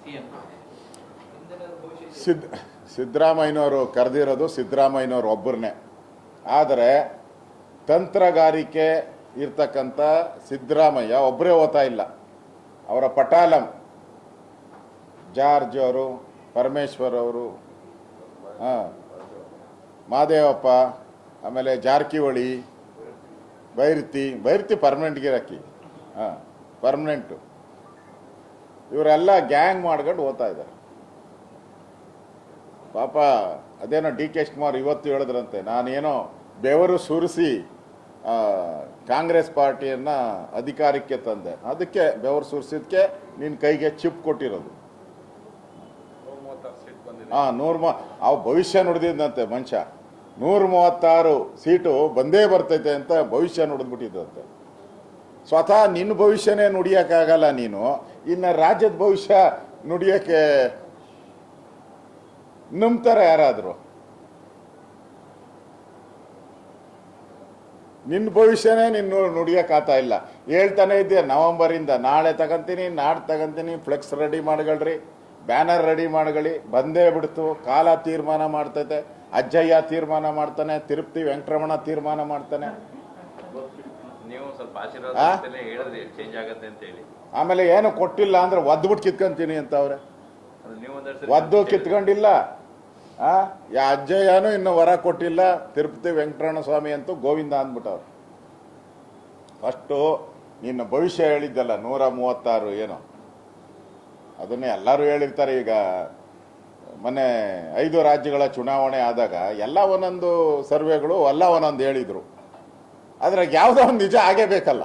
ಸಿಎಂ ಹಿಂದಿನ ಭವಿಷ್ಯ ಸಿದ್ದರಾಮಯ್ಯನವರು ಕರೆದಿರೋದು ಸಿದ್ದರಾಮಯ್ಯನವರು ಒಬ್ಬರನ್ನೇ. ಆದರೆ ತಂತ್ರಗಾರಿಕೆ ಇರ್ತಕ್ಕಂಥ ಸಿದ್ದರಾಮಯ್ಯ ಒಬ್ಬರೇ ಓದ್ತಾ ಇಲ್ಲ. ಅವರ ಪಟಾಲಂ ಜಾರ್ಜ್ ಅವರು, ಪರಮೇಶ್ವರ್ ಅವರು, ಮಾದೇವಪ್ಪ, ಆಮೇಲೆ ಜಾರಕಿಹೊಳಿ, ಬೈರತಿ ಪರ್ಮನೆಂಟ್ ಗಿರಾಕಿ, ಪರ್ಮನೆಂಟು, ಇವರೆಲ್ಲ ಗ್ಯಾಂಗ್ ಮಾಡ್ಕೊಂಡು ಓದ್ತಾ ಇದ್ದಾರೆ. ಪಾಪ ಅದೇನೋ ಡಿ ಕೆ ಶಿವಕುಮಾರ್ ಇವತ್ತು ಹೇಳಿದ್ರಂತೆ, ನಾನೇನೋ ಬೆವರು ಸುರಿಸಿ ಕಾಂಗ್ರೆಸ್ ಪಾರ್ಟಿಯನ್ನು ಅಧಿಕಾರಕ್ಕೆ ತಂದೆ, ಅದಕ್ಕೆ ಬೆವರು ಸುರಿಸಿದ್ಕೆ ನಿನ್ನ ಕೈಗೆ ಚಿಪ್ ಕೊಟ್ಟಿರೋದು. ಅವು ಭವಿಷ್ಯ ನುಡಿದಿದ್ದಂತೆ ಮನುಷ್ಯ. 136 ಸೀಟು ಬಂದೇ ಬರ್ತೈತೆ ಅಂತ ಭವಿಷ್ಯ ನುಡಿದ್ಬಿಟ್ಟಿದ್ದಂತೆ. ಸ್ವತಃ ನಿನ್ನ ಭವಿಷ್ಯನೇ ನುಡಿಯೋಕ್ಕಾಗಲ್ಲ ನೀನು, ಇನ್ನು ರಾಜ್ಯದ ಭವಿಷ್ಯ ನುಡಿಯೋಕ್ಕೆ ನಂಬ್ತಾರೆ ಯಾರಾದರೂ? ನಿನ್ನ ಭವಿಷ್ಯನೇ ನಿನ್ನ ನುಡಿಯೋಕ್ಕಾಗ್ತಾ ಇಲ್ಲ. ಹೇಳ್ತಾನೆ ಇದ್ದೀಯ ನವಂಬರಿಂದ ನಾಳೆ ತಗೊಂತೀನಿ, ನಾಡ್ದು ತಗೊಂತೀನಿ, ಫ್ಲೆಕ್ಸ್ ರೆಡಿ ಮಾಡ್ಕೊಳ್ರಿ, ಬ್ಯಾನರ್ ರೆಡಿ ಮಾಡ್ಕೊಳ್ಳಿ. ಬಂದೇ ಬಿಡ್ತು. ಕಾಲ ತೀರ್ಮಾನ ಮಾಡ್ತೈತೆ, ಅಜ್ಜಯ್ಯ ತೀರ್ಮಾನ ಮಾಡ್ತಾನೆ, ತಿರುಪತಿ ವೆಂಕಟರಮಣ ತೀರ್ಮಾನ ಮಾಡ್ತಾನೆ. ನೀವು ಸ್ವಲ್ಪ ಆಶೀರ್ವಾದ ಹೇಳಿದ್ರಿ ಚೇಂಜ್ ಆಗತ್ತೆ ಅಂತ ಹೇಳಿ. ಆಮೇಲೆ ಏನು ಕೊಟ್ಟಿಲ್ಲ ಅಂದ್ರೆ ಒದ್ಬಿಟ್ಟು ಕಿತ್ಕೊಂತೀನಿ ಅಂತ ಅವ್ರೆ. ನೀವು ಒದ್ದು ಕಿತ್ಕೊಂಡಿಲ್ಲ. ಯಾ ಅಜ್ಜಯ್ಯನೂ ಇನ್ನು ವರ ಕೊಟ್ಟಿಲ್ಲ, ತಿರುಪತಿ ವೆಂಕಟರಮಣ ಸ್ವಾಮಿ ಅಂತೂ ಗೋವಿಂದ ಅಂದ್ಬಿಟ್ಟವ್ರು. ಫಸ್ಟು ನಿನ್ನ ಭವಿಷ್ಯ ಹೇಳಿದ್ದಲ್ಲ 136 ಏನೋ, ಅದನ್ನೇ ಎಲ್ಲರೂ ಹೇಳಿರ್ತಾರೆ. ಈಗ ಮೊನ್ನೆ 5 ರಾಜ್ಯಗಳ ಚುನಾವಣೆ ಆದಾಗ ಎಲ್ಲ ಒಂದೊಂದು ಸರ್ವೆಗಳು ಎಲ್ಲ ಒಂದೊಂದು ಹೇಳಿದರು. ಆದರೆ ಯಾವುದೋ ಒಂದು ನಿಜ ಆಗೇ ಬೇಕಲ್ಲ.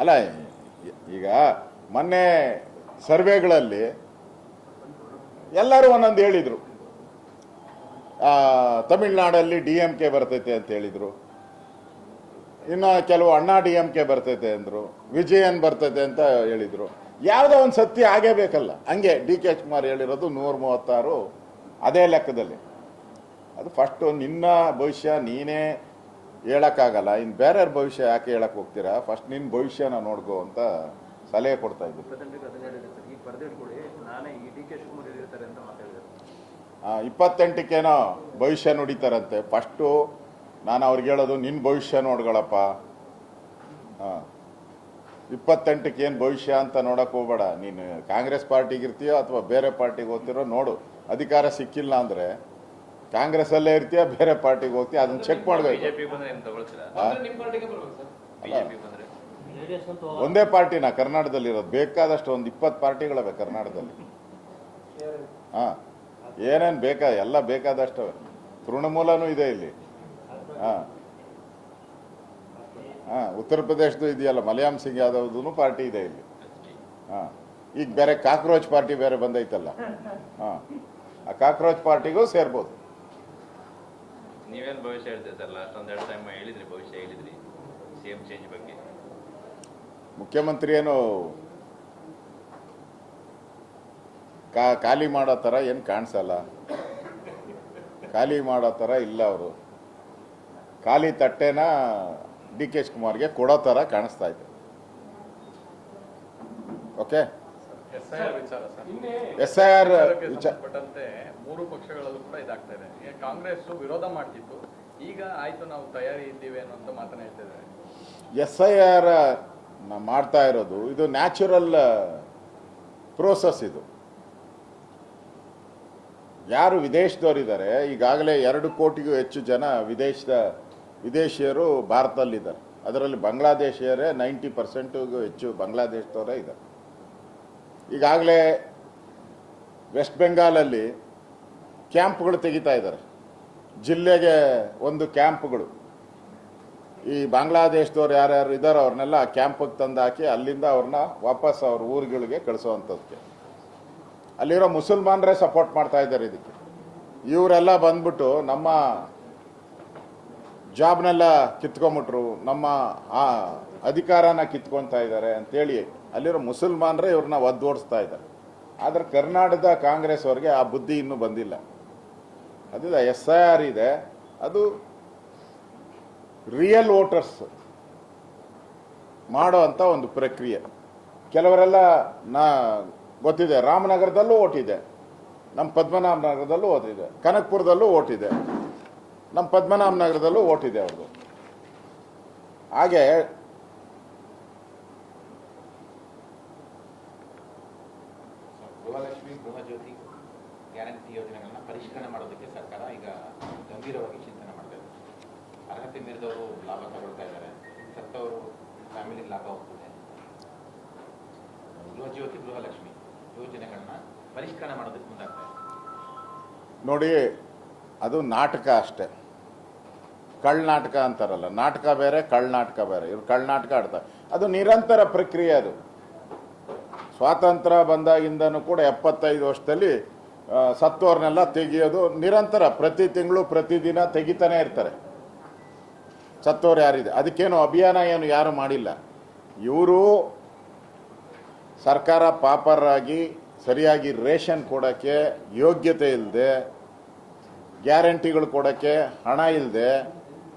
ಅಲ್ಲ, ಈಗ ಮೊನ್ನೆ ಸರ್ವೆಗಳಲ್ಲಿ ಎಲ್ಲರೂ ಒಂದೊಂದು ಹೇಳಿದರು. ತಮಿಳ್ನಾಡಲ್ಲಿ DMK ಬರ್ತೈತೆ ಅಂತ ಹೇಳಿದರು, ಇನ್ನು ಕೆಲವು ಅಣ್ಣಾ DMK ಬರ್ತೈತೆ ಅಂದರು, ವಿಜಯನ್ ಬರ್ತೈತೆ ಅಂತ ಹೇಳಿದರು. ಯಾವುದೋ ಒಂದು ಸತ್ಯ ಆಗೇ ಬೇಕಲ್ಲ. ಹಂಗೆ ಡಿ ಕೆ ಶಿವಕುಮಾರ್ ಹೇಳಿರೋದು 136 ಅದೇ ಲೆಕ್ಕದಲ್ಲಿ. ಅದು ಫಸ್ಟು ನಿನ್ನ ಭವಿಷ್ಯ ನೀನೇ ಹೇಳೋಕ್ಕಾಗಲ್ಲ, ಇನ್ನು ಬೇರೆಯವ್ರ ಭವಿಷ್ಯ ಯಾಕೆ ಹೇಳಕ್ಕೆ ಹೋಗ್ತೀರಾ? ಫಸ್ಟ್ ನಿನ್ನ ಭವಿಷ್ಯನ ನೋಡ್ಕೋ ಅಂತ ಸಲಹೆ ಕೊಡ್ತಾ ಇದ್ದೀನಿ. 28ಕ್ಕೇನೋ ಭವಿಷ್ಯ ನುಡಿತಾರಂತೆ. ಫಸ್ಟು ನಾನು ಅವ್ರಿಗೆ ಹೇಳೋದು ನಿನ್ನ ಭವಿಷ್ಯ ನೋಡ್ಗಳಪ್ಪ. 28ಕ್ಕೆ ಏನು ಭವಿಷ್ಯ ಅಂತ ನೋಡಕ್ಕೆ ಹೋಗ್ಬೇಡ. ನೀನು ಕಾಂಗ್ರೆಸ್ ಪಾರ್ಟಿಗೆ ಇರ್ತೀಯೋ ಅಥವಾ ಬೇರೆ ಪಾರ್ಟಿಗೆ ಹೋಗ್ತಿರೋ ನೋಡು. ಅಧಿಕಾರ ಸಿಕ್ಕಿಲ್ಲ ಅಂದರೆ ಕಾಂಗ್ರೆಸ್ಸಲ್ಲೇ ಇರ್ತೀಯ, ಬೇರೆ ಪಾರ್ಟಿಗೆ ಹೋಗ್ತೀಯ, ಅದನ್ನ ಚೆಕ್ ಮಾಡಬೇಕು. ನಿಮ್ಮ ಪಾರ್ಟಿಗೆ ಬರ್ಬೇಕು ಸರ್. ಒಂದೇ ಪಾರ್ಟಿನ ಕರ್ನಾಟಕದಲ್ಲಿ ಇರೋದು? ಬೇಕಾದಷ್ಟು ಒಂದು 20 ಪಾರ್ಟಿಗಳವೆ ಕರ್ನಾಟಕದಲ್ಲಿ. ಏನೇನು ಎಲ್ಲ ಬೇಕಾದಷ್ಟವೆ. ತೃಣಮೂಲನೂ ಇದೆ ಇಲ್ಲಿ. ಉತ್ತರ ಪ್ರದೇಶದ್ದು ಇದೆಯಲ್ಲ, ಮಲಯಾಮ್ ಸಿಂಗ್ ಯಾದವ್ದು ಪಾರ್ಟಿ ಇದೆ ಇಲ್ಲಿ. ಈಗ ಬೇರೆ ಕಾಕ್ರೋಚ್ ಪಾರ್ಟಿ ಬೇರೆ ಬಂದೈತಲ್ಲ, ಆ ಕಾಕ್ರೋಚ್ ಪಾರ್ಟಿಗೂ ಸೇರ್ಬೋದು. ನೀವೇನು ಭವಿಷ್ಯ ಹೇಳ್ತೀರಿ ಸರ್? ಲಾಸ್ಟ್ ಒಂದೆರಡು ಟೈಮ್ ಹೇಳಿದ್ರಿ, ಭವಿಷ್ಯ ಹೇಳಿದ್ರಿ CM ಚೇಂಜ್ ಬಗ್ಗೆ. ಮುಖ್ಯಮಂತ್ರಿ ಏನು ಖಾಲಿ ಮಾಡೋ ಥರ ಏನು ಕಾಣಿಸಲ್ಲ. ಖಾಲಿ ಮಾಡೋ ಥರ ಇಲ್ಲ. ಅವರು ಖಾಲಿ ತಟ್ಟೆನ ಡಿ ಕೆ ಶಿವಕುಮಾರ್ಗೆ ಕೊಡೋ ಥರ ಕಾಣಿಸ್ತಾ ಇದೆ. ಓಕೆ, SIR ಪಟ್ಟಂತೆ 3 ಪಕ್ಷಗಳಲ್ಲೂ ಕೂಡ ಇದಾಗ್ತಾ ಇದೆ. ಕಾಂಗ್ರೆಸ್ ವಿರೋಧ ಮಾಡ್ತಿತ್ತು, ಈಗ ಆಯ್ತು ನಾವು ತಯಾರಿ ಇದ್ದೀವಿ ಅನ್ನೋಂಥ ಮಾತನ್ನ ಹೇಳ್ತಿದ್ದಾರೆ. SIR ಮಾಡ್ತಾ ಇರೋದು ಇದು ನ್ಯಾಚುರಲ್ ಪ್ರೋಸೆಸ್. ಇದು ಯಾರು ವಿದೇಶದವರಿದ್ದಾರೆ, ಈಗಾಗಲೇ 2 ಕೋಟಿಗೂ ಹೆಚ್ಚು ಜನ ವಿದೇಶಿಯರು ಭಾರತದಲ್ಲಿದ್ದಾರೆ. ಅದರಲ್ಲಿ ಬಾಂಗ್ಲಾದೇಶಿಯರೇ 90%ಗೂ ಹೆಚ್ಚು ಬಾಂಗ್ಲಾದೇಶದವರೇ ಇದ್ದಾರೆ. ಈಗಾಗಲೇ ವೆಸ್ಟ್ ಬೆಂಗಾಲಲ್ಲಿ ಕ್ಯಾಂಪ್ಗಳು ತೆಗಿತಾ ಇದ್ದಾರೆ. ಜಿಲ್ಲೆಗೆ 1 ಕ್ಯಾಂಪ್ಗಳು. ಈ ಬಾಂಗ್ಲಾದೇಶದವ್ರು ಯಾರ್ಯಾರು ಇದ್ದಾರೋ ಅವ್ರನ್ನೆಲ್ಲ ಕ್ಯಾಂಪಿಗೆ ತಂದು ಹಾಕಿ ಅಲ್ಲಿಂದ ಅವ್ರನ್ನ ವಾಪಸ್ ಅವ್ರ ಊರುಗಳಿಗೆ ಕಳಿಸೋವಂಥದ್ದಕ್ಕೆ. ಅಲ್ಲಿರೋ ಮುಸಲ್ಮಾನರೇ ಸಪೋರ್ಟ್ ಮಾಡ್ತಾ ಇದ್ದಾರೆ ಇದಕ್ಕೆ. ಇವರೆಲ್ಲ ಬಂದ್ಬಿಟ್ಟು ನಮ್ಮ ಜಾಬ್ನೆಲ್ಲ ಕಿತ್ಕೊಂಬಿಟ್ರು, ನಮ್ಮ ಆ ಅಧಿಕಾರನ ಕಿತ್ಕೊತಾ ಇದ್ದಾರೆ ಅಂತೇಳಿ ಅಲ್ಲಿರೋ ಮುಸಲ್ಮಾನರೇ ಇವ್ರನ್ನ ಒದ್ದೋಡಿಸ್ತಾ ಇದ್ದಾರೆ. ಆದರೆ ಕರ್ನಾಟಕದ ಕಾಂಗ್ರೆಸ್ ಅವ್ರಿಗೆ ಆ ಬುದ್ಧಿ ಇನ್ನೂ ಬಂದಿಲ್ಲ. ಅದು SIR ಇದೆ, ಅದು ರಿಯಲ್ ವೋಟರ್ಸ್ ಮಾಡೋ ಅಂಥ ಒಂದು ಪ್ರಕ್ರಿಯೆ. ಕೆಲವರೆಲ್ಲ ಗೊತ್ತಿದೆ, ರಾಮನಗರದಲ್ಲೂ ಓಟಿದೆ, ನಮ್ಮ ಪದ್ಮನಾಭ ನಗರದಲ್ಲೂ ಓಟಿದೆ, ಕನಕಪುರದಲ್ಲೂ ಓಟಿದೆ, ನಮ್ಮ ಪದ್ಮನಾಭ ನಗರದಲ್ಲೂ ಓಟಿದೆ ಅವ್ರದ್ದು. ಹಾಗೆ ಗೃಹಲಕ್ಷ್ಮಿ, ಗೃಹಜ್ಯೋತಿ ಗ್ಯಾರಂಟಿ ಯೋಜನೆಗಳನ್ನ ಪರಿಷ್ಕರಣೆ ಮಾಡೋದಕ್ಕೆ ಸರ್ಕಾರ ಈಗ ಗಂಭೀರವಾಗಿ ಚಿಂತನೆ ಮಾಡ್ತಾ ಇದೆ. ಅರ್ಹತೆ ಮೀರಿದವರು ಲಾಭ ತಗೊಳ್ತಾ ಇದ್ದಾರೆ, ಸತ್ತವರು ಫ್ಯಾಮಿಲಿಗೆ ಲಾಭ ಹೋಗ್ತದೆ. ಗೃಹಜ್ಯೋತಿ, ಗೃಹಲಕ್ಷ್ಮಿ ಯೋಜನೆಗಳನ್ನ ಪರಿಷ್ಕರಣೆ ಮಾಡೋದಕ್ಕೆ ಮುಂದಾಗ್ತಾ ಇದೆ. ನೋಡಿ, ಅದು ನಾಟಕ ಅಷ್ಟೇ. ಕಳ್ನಾಟಕ ಅಂತಾರಲ್ಲ, ನಾಟಕ ಬೇರೆ ಕಳ್ನಾಟಕ ಬೇರೆ. ಇವ್ರು ಕಳ್ನಾಟಕ ಆಡ್ತಾರೆ. ಅದು ನಿರಂತರ ಪ್ರಕ್ರಿಯೆ. ಅದು ಸ್ವಾತಂತ್ರ್ಯ ಬಂದಾಗಿಂದನೂ ಕೂಡ 75 ವರ್ಷದಲ್ಲಿ ಸತ್ತೋರ್ನೆಲ್ಲ ತೆಗೆಯೋದು ನಿರಂತರ. ಪ್ರತಿ ತಿಂಗಳು ಪ್ರತಿದಿನ ತೆಗಿತಾನೆ ಇರ್ತಾರೆ ಸತ್ತೋರು ಯಾರಿದೆ. ಅದಕ್ಕೇನು ಅಭಿಯಾನ ಏನು ಯಾರು ಮಾಡಿಲ್ಲ. ಇವರು ಸರ್ಕಾರ ಪಾಪರಾಗಿ ಸರಿಯಾಗಿ ರೇಷನ್ ಕೊಡೋಕ್ಕೆ ಯೋಗ್ಯತೆ ಇಲ್ಲದೆ, ಗ್ಯಾರಂಟಿಗಳು ಕೊಡೋಕ್ಕೆ ಹಣ ಇಲ್ಲದೆ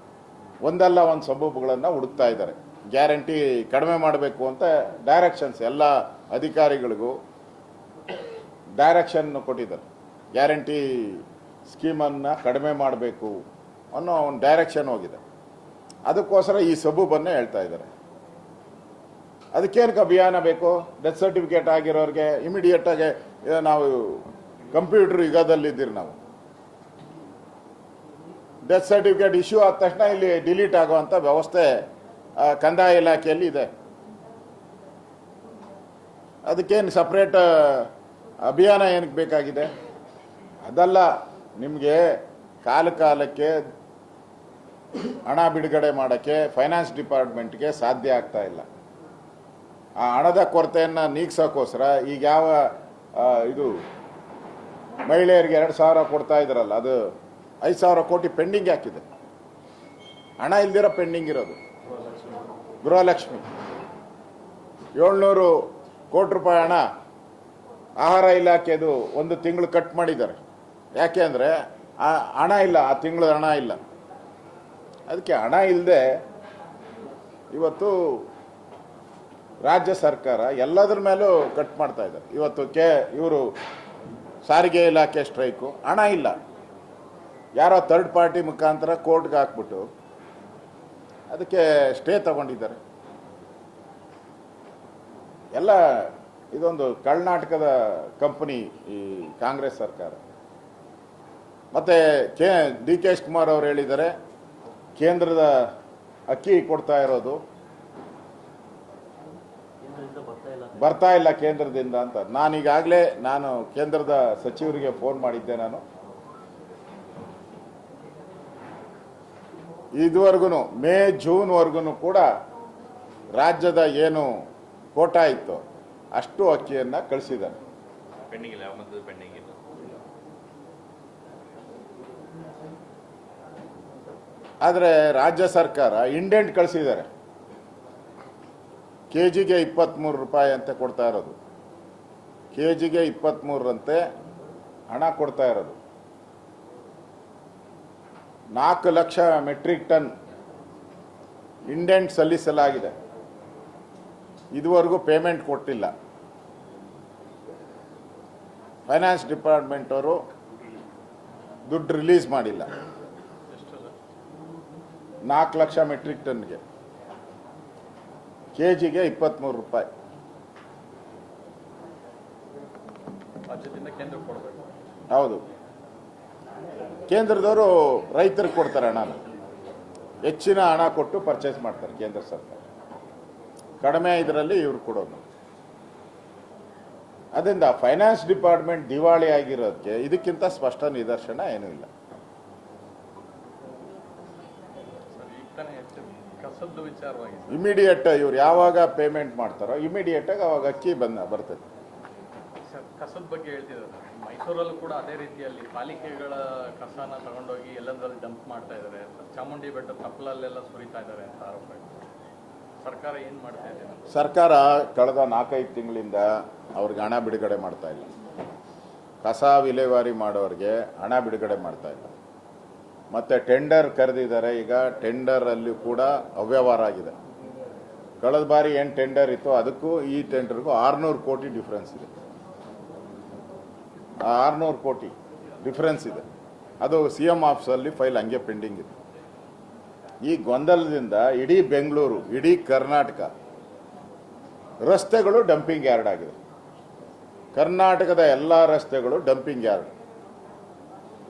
ಒಂದಲ್ಲ ಒಂದು ಸಬೂಬುಗಳನ್ನು ಹುಡುಕ್ತಾ ಇದ್ದಾರೆ. ಗ್ಯಾರಂಟಿ ಕಡಿಮೆ ಮಾಡಬೇಕು ಅಂತ ಡೈರೆಕ್ಷನ್ಸ್ ಎಲ್ಲ ಅಧಿಕಾರಿಗಳಿಗೂ ಡೈರೆಕ್ಷನ್ ಕೊಟ್ಟಿದ್ದಾರೆ. ಗ್ಯಾರಂಟಿ ಸ್ಕೀಮನ್ನು ಕಡಿಮೆ ಮಾಡಬೇಕು ಅನ್ನೋ ಒಂದು ಡೈರೆಕ್ಷನ್ ಹೋಗಿದೆ. ಅದಕ್ಕೋಸ್ಕರ ಈ ಸಬೂಬನ್ನೇ ಹೇಳ್ತಾ ಇದ್ದಾರೆ. ಅದಕ್ಕೇನಕ್ಕೆ ಅಭಿಯಾನ ಬೇಕು? ಡೆತ್ ಸರ್ಟಿಫಿಕೇಟ್ ಆಗಿರೋರಿಗೆ ಇಮಿಡಿಯೇಟಾಗಿ ನಾವು ಕಂಪ್ಯೂಟರ್ ಯುಗದಲ್ಲಿದ್ದೀರಿ. ನಾವು ಡೆತ್ ಸರ್ಟಿಫಿಕೇಟ್ ಇಶ್ಯೂ ಆದ ತಕ್ಷಣ ಇಲ್ಲಿ ಡಿಲೀಟ್ ಆಗುವಂಥ ವ್ಯವಸ್ಥೆ ಕಂದಾಯ ಇಲಾಖೆಯಲ್ಲಿ ಇದೆ. ಅದಕ್ಕೇನು ಸಪ್ರೇಟ್ ಅಭಿಯಾನ ಏನಕ್ಕೆ ಬೇಕಾಗಿದೆ? ಅದಲ್ಲ, ನಿಮಗೆ ಕಾಲಕ್ಕೆ ಹಣ ಬಿಡುಗಡೆ ಮಾಡೋಕ್ಕೆ ಫೈನಾನ್ಸ್ ಡಿಪಾರ್ಟ್ಮೆಂಟ್ಗೆ ಸಾಧ್ಯ ಆಗ್ತಾ ಇಲ್ಲ. ಆ ಹಣದ ಕೊರತೆಯನ್ನು ನೀಗ್ಸೋಕ್ಕೋಸ್ಕರ ಈಗ ಯಾವ ಇದು ಮಹಿಳೆಯರಿಗೆ 2,000 ಕೊಡ್ತಾ ಇದ್ರಲ್ಲ, ಅದು 5,000 ಕೋಟಿ ಪೆಂಡಿಂಗ್ ಹಾಕಿದೆ. ಹಣ ಇಲ್ದಿರೋ ಪೆಂಡಿಂಗ್ ಇರೋದು. ಗೃಹಲಕ್ಷ್ಮಿ 700 ಕೋಟಿ ರೂಪಾಯಿ ಹಣ ಆಹಾರ ಇಲಾಖೆದು ಒಂದು ತಿಂಗಳು ಕಟ್ ಮಾಡಿದ್ದಾರೆ. ಯಾಕೆ ಅಂದರೆ ಹಣ ಇಲ್ಲ, ಆ ತಿಂಗಳ ಹಣ ಇಲ್ಲ. ಅದಕ್ಕೆ ಹಣ ಇಲ್ಲದೆ ಇವತ್ತು ರಾಜ್ಯ ಸರ್ಕಾರ ಎಲ್ಲದ್ರ ಮೇಲೂ ಕಟ್ ಮಾಡ್ತಾ ಇದ್ದಾರೆ. ಇವತ್ತು ಇವರು ಸಾರಿಗೆ ಇಲಾಖೆ ಸ್ಟ್ರೈಕು, ಹಣ ಇಲ್ಲ, ಯಾರೋ ಥರ್ಡ್ ಪಾರ್ಟಿ ಮುಖಾಂತರ ಕೋರ್ಟ್ಗೆ ಹಾಕ್ಬಿಟ್ಟು ಅದಕ್ಕೆ ಸ್ಟೇ ತಗೊಂಡಿದ್ದಾರೆ. ಎಲ್ಲ ಇದೊಂದು ಕರ್ನಾಟಕದ ಕಂಪನಿ ಈ ಕಾಂಗ್ರೆಸ್ ಸರ್ಕಾರ. ಮತ್ತು DK ಶಿವಕುಮಾರ್ ಅವರು ಹೇಳಿದ್ದಾರೆ, ಕೇಂದ್ರದ ಅಕ್ಕಿ ಕೊಡ್ತಾ ಇರೋದು ಬರ್ತಾ ಇಲ್ಲ ಕೇಂದ್ರದಿಂದ ಅಂತ. ನಾನೀಗಾಗಲೇ ಕೇಂದ್ರದ ಸಚಿವರಿಗೆ ಫೋನ್ ಮಾಡಿದ್ದೆ. ನಾನು ಇದುವರೆಗೂ ಮೇ ಜೂನ್ವರೆಗೂ ಕೂಡ ರಾಜ್ಯದ ಏನು ಕೋಟಾ ಇತ್ತು ಅಷ್ಟು ಅಕ್ಕಿಯನ್ನು ಕಳಿಸಿದ್ದಾರೆ. ಪೆಂಡಿಂಗ್ ಇಲ್ಲ, ಯಾವತ್ತೂ ಪೆಂಡಿಂಗ್ ಇಲ್ಲ. ಆದರೆ ರಾಜ್ಯ ಸರ್ಕಾರ ಇಂಡೆಂಟ್ ಕಳಿಸಿದ್ದಾರೆ. KGಗೆ 23 ರೂಪಾಯಿ ಅಂತ ಕೊಡ್ತಾ ಇರೋದು. KGಗೆ 23ರಂತೆ ಹಣ ಕೊಡ್ತಾ ಇರೋದು. 4 ಲಕ್ಷ ಮೆಟ್ರಿಕ್ ಟನ್ ಇಂಡೆಂಟ್ ಸಲ್ಲಿಸಲಾಗಿದೆ. ಇದುವರೆಗೂ ಪೇಮೆಂಟ್ ಕೊಟ್ಟಿಲ್ಲ. ಫೈನಾನ್ಸ್ ಡಿಪಾರ್ಟ್ಮೆಂಟ್ ಅವರು ದುಡ್ಡು ರಿಲೀಸ್ ಮಾಡಿಲ್ಲ. 4 ಲಕ್ಷ ಮೆಟ್ರಿಕ್ ಟನ್ಗೆ KGಗೆ 23 ರೂಪಾಯಿ. ರಾಜ್ಯದಿಂದ ಕೇಂದ್ರ ಕೊಡಬೇಕು. ಹೌದು, ಕೇಂದ್ರದವರು ರೈತರಿಗೆ ಕೊಡ್ತಾರೆ ಹಣನ. ಹೆಚ್ಚಿನ ಹಣ ಕೊಟ್ಟು ಪರ್ಚೇಸ್ ಮಾಡ್ತಾರೆ ಕೇಂದ್ರ ಸರ್ಕಾರ. ಕಡಿಮೆ ಇದರಲ್ಲಿ ಇವ್ರು ಕೊಡೋದು. ಅದರಿಂದ ಫೈನಾನ್ಸ್ ಡಿಪಾರ್ಟ್ಮೆಂಟ್ ದಿವಾಳಿ ಆಗಿರೋದಕ್ಕೆ ಇದಕ್ಕಿಂತ ಸ್ಪಷ್ಟ ನಿದರ್ಶನ ಏನೂ ಇಲ್ಲ. ಕಸದ್ದು ವಿಚಾರವಾಗಿ ಇಮಿಡಿಯೇಟ್ ಇವ್ರು ಯಾವಾಗ ಪೇಮೆಂಟ್ ಮಾಡ್ತಾರೋ ಇಮಿಡಿಯೇಟಾಗಿ ಅವಾಗ ಅಕ್ಕಿ ಬರ್ತದೆ. ಸರ್ ಕಸದ ಬಗ್ಗೆ ಹೇಳ್ತಿದ್ದಾರೆ. ಮೈಸೂರಲ್ಲೂ ಕೂಡ ಅದೇ ರೀತಿಯಲ್ಲಿ ಪಾಲಿಕೆಗಳ ಕಸನ ತಗೊಂಡೋಗಿ ಎಲ್ಲಂದ್ರಲ್ಲಿ ಡಂಪ್ ಮಾಡ್ತಾ ಇದ್ದಾರೆ ಅಂತ, ಚಾಮುಂಡಿ ಬೆಟ್ಟ ತಪ್ಪಲಲ್ಲೆಲ್ಲ ಸುರಿತಾ ಇದ್ದಾರೆ ಅಂತ ಆರೋಪ ಇದೆ. ಸರ್ಕಾರ ಏನು ಮಾಡ್ತಾ ಇದೆ? ಸರ್ಕಾರ ಕಳೆದ 4-5 ತಿಂಗಳಿಂದ ಅವ್ರಿಗೆ ಹಣ ಬಿಡುಗಡೆ ಮಾಡ್ತಾ ಇಲ್ಲ. ಕಸ ವಿಲೇವಾರಿ ಮಾಡೋರಿಗೆ ಹಣ ಬಿಡುಗಡೆ ಮಾಡ್ತಾ ಇಲ್ಲ. ಮತ್ತು ಟೆಂಡರ್ ಕರೆದಿದ್ದಾರೆ. ಈಗ ಟೆಂಡರಲ್ಲಿ ಕೂಡ ಅವ್ಯವಹಾರ ಆಗಿದೆ. ಕಳೆದ ಬಾರಿ ಏನು ಟೆಂಡರ್ ಇತ್ತು ಅದಕ್ಕೂ ಈ ಟೆಂಡರ್ಗೂ 600 ಕೋಟಿ ಡಿಫ್ರೆನ್ಸ್ ಇದೆ. ಆ 600 ಕೋಟಿ ಡಿಫ್ರೆನ್ಸ್ ಇದೆ. ಅದು CM ಆಫೀಸಲ್ಲಿ ಫೈಲ್ ಹಂಗೆ ಪೆಂಡಿಂಗ್ ಇದೆ. ಈ ಗೊಂದಲದಿಂದ ಇಡೀ ಬೆಂಗಳೂರು, ಇಡೀ ಕರ್ನಾಟಕ ರಸ್ತೆಗಳು ಡಂಪಿಂಗ್ ಯಾರ್ಡ್ ಆಗಿದೆ. ಕರ್ನಾಟಕದ ಎಲ್ಲ ರಸ್ತೆಗಳು ಡಂಪಿಂಗ್ ಯಾರ್ಡ್.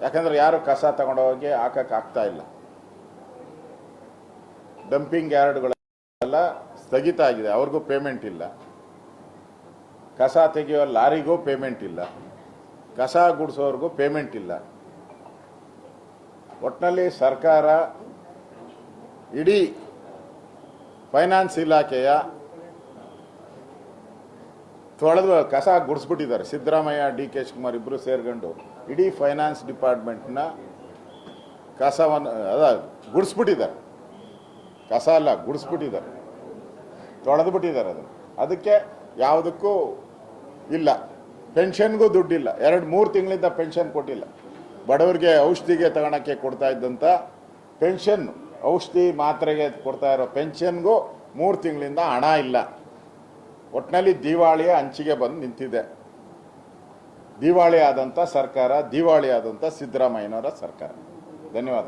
ಯಾಕಂದರೆ ಯಾರು ಕಸ ತಗೊಂಡೋಗಿ ಹಾಕಕ್ಕಾಗ್ತಾ ಇಲ್ಲ. ಡಂಪಿಂಗ್ ಯಾರ್ಡ್ಗಳೆಲ್ಲ ಸ್ಥಗಿತ ಆಗಿದೆ. ಅವ್ರಿಗೂ ಪೇಮೆಂಟ್ ಇಲ್ಲ. ಕಸ ತೆಗೆಯೋ ಲಾರಿಗೂ ಪೇಮೆಂಟ್ ಇಲ್ಲ. ಕಸ ಗುಡಿಸೋರ್ಗೂ ಪೇಮೆಂಟ್ ಇಲ್ಲ. ಒಟ್ಟಿನಲ್ಲಿ ಸರ್ಕಾರ ಇಡೀ ಫೈನಾನ್ಸ್ ಇಲಾಖೆಯ ತೊಳೆದು ಕಸ ಗುಡಿಸ್ಬಿಟ್ಟಿದ್ದಾರೆ. ಸಿದ್ದರಾಮಯ್ಯ, DK ಶಿವಕುಮಾರ್ ಇಬ್ಬರು ಸೇರ್ಕೊಂಡು ಇಡೀ ಫೈನಾನ್ಸ್ ಡಿಪಾರ್ಟ್ಮೆಂಟ್ನ ಕಸವನ್ನು ಗುಡಿಸ್ಬಿಟ್ಟಿದ್ದಾರೆ. ಕಸ ಅಲ್ಲ, ಗುಡಿಸ್ಬಿಟ್ಟಿದ್ದಾರೆ, ತೊಳೆದ್ಬಿಟ್ಟಿದ್ದಾರೆ ಅದನ್ನು. ಅದಕ್ಕೆ ಯಾವುದಕ್ಕೂ ಇಲ್ಲ. ಪೆನ್ಷನ್ಗೂ ದುಡ್ಡಿಲ್ಲ. 2-3 ತಿಂಗಳಿಂದ ಪೆನ್ಷನ್ ಕೊಟ್ಟಿಲ್ಲ. ಬಡವರಿಗೆ ಔಷಧಿಗೆ ತಗೊಳಕ್ಕೆ ಕೊಡ್ತಾ ಇದ್ದಂಥ ಪೆನ್ಷನ್, ಔಷಧಿ ಮಾತ್ರೆಗೆ ಕೊಡ್ತಾ ಇರೋ ಪೆನ್ಷನ್ಗೂ 3 ತಿಂಗಳಿಂದ ಹಣ ಇಲ್ಲ. ಒಟ್ಟಿನಲ್ಲಿ ದಿವಾಳಿಯ ಅಂಚಿಗೆ ಬಂದು ನಿಂತಿದೆ. ದಿವಾಳಿ ಆದಂಥ ಸರ್ಕಾರ, ದಿವಾಳಿ ಆದಂಥ ಸಿದ್ದರಾಮಯ್ಯನವರ ಸರ್ಕಾರ. ಧನ್ಯವಾದ.